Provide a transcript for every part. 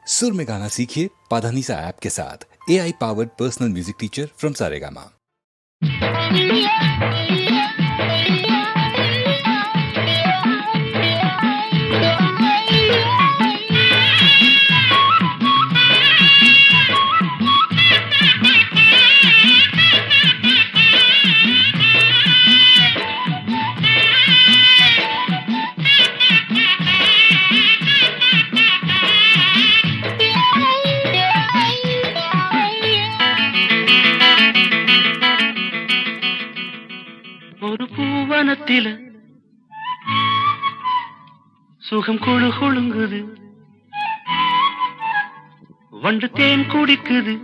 सुर में गाना सीखिए पाधानीसा ऐप के साथ। AI powered personal music teacher from Saregama. ஒரு பூவனத்தில சுகம் குழு குழுங்குது, வண்டு தேன் குடிக்குது,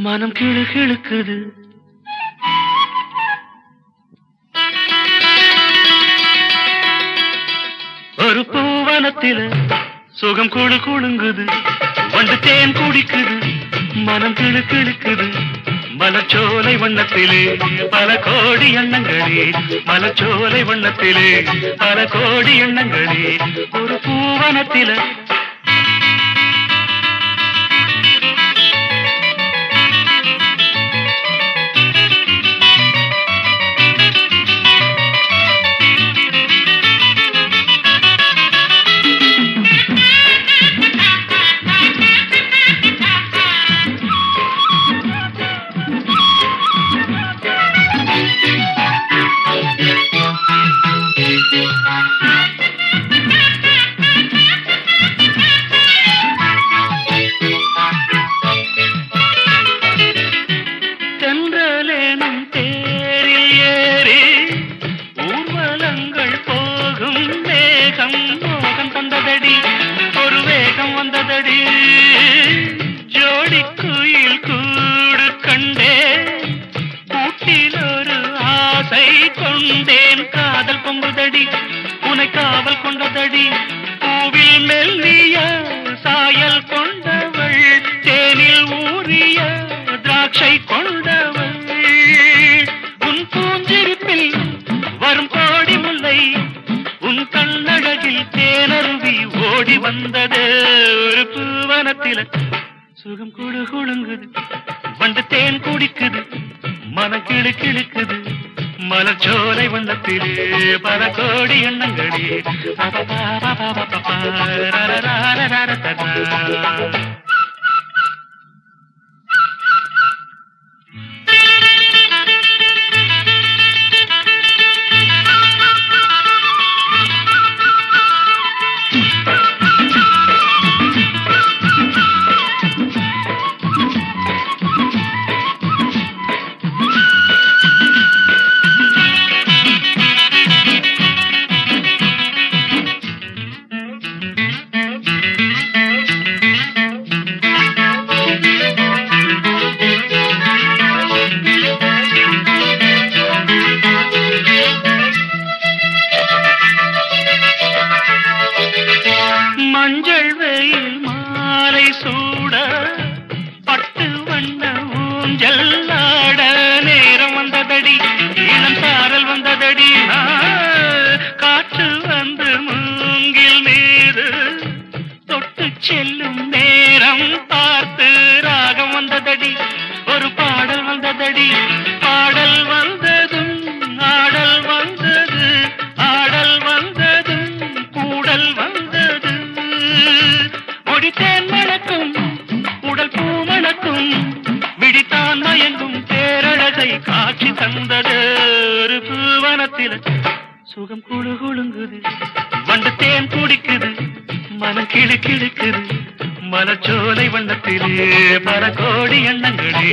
மனம் கிழு கிழுக்குது. ஒரு பூவனத்தில சுகம் குழு குழுங்குது, வண்டு தேன் குடிக்குது, மனம் கிழு கிழுக்குது. மலச்சோலை வண்ணத்திலே பல கோடி எண்ணங்களே, மலச்சோலை வண்ணத்திலே பல கோடி எண்ணங்களே. ஒரு பூவனத்தில தென்றலேனும் தேரில் ஏறி ஊர்வலங்கள் போகும் வேகம் மோகம் தந்ததடி, ஒரு வேகம் வந்ததடி. ஜோடி குயில் கூடு கண்டே கூட்டில் ஒரு ஆசை கொண்டேன், காதல் பொங்குதடி, உனை காவல் கொண்டதடி. பூவில் மெல்லிய சாயல் கொண்டவள், தேனில் ஊறிய திராட்சை கொண்டவள். உன் பூஞ்சிரிப்பில் வரும் கோடி முல்லை, உன் கண்ணழகில் தேனருவி ஓடி வந்தது. ஒரு பூவனத்தில சுகம் குழு குழுங்குது, வண்டு தேன் குடிக்குது, மன கிழு கிழுக்குது. மலச்சோலை வண்ணத்திலே பல கோடி எண்ணங்களே. மஞ்சள் வெயில் மாலை சூட பட்டு வண்ண ஊஞ்சல் ஆட நேரம் வந்ததடி, இளம் சாரல் வந்ததடி. காற்று வந்து மூங்கில் மீது தொட்டு செல்லும் நேரம் பார்த்து ராகம் வந்ததடி, ஒரு பாடல் வந்ததடி. பாடல் வந்ததும் ஆடல் வந்தது, ஆடல் வந்ததும் கூடல் வந்தது. முடித்தேன் மணக்கும் உடல் பூ மணக்கும், விடித்தான் மயங்கும் பேரழகை காட்சி தந்தது. ஒரு பூவனத்தில சுகம் குழு குழுங்குது, வண்டு தேன் குடிக்குது, மனம் கிழு கிழுக்குது. மலச்சோலை வண்ணத்திலே பல கோடி எண்ணங்களே.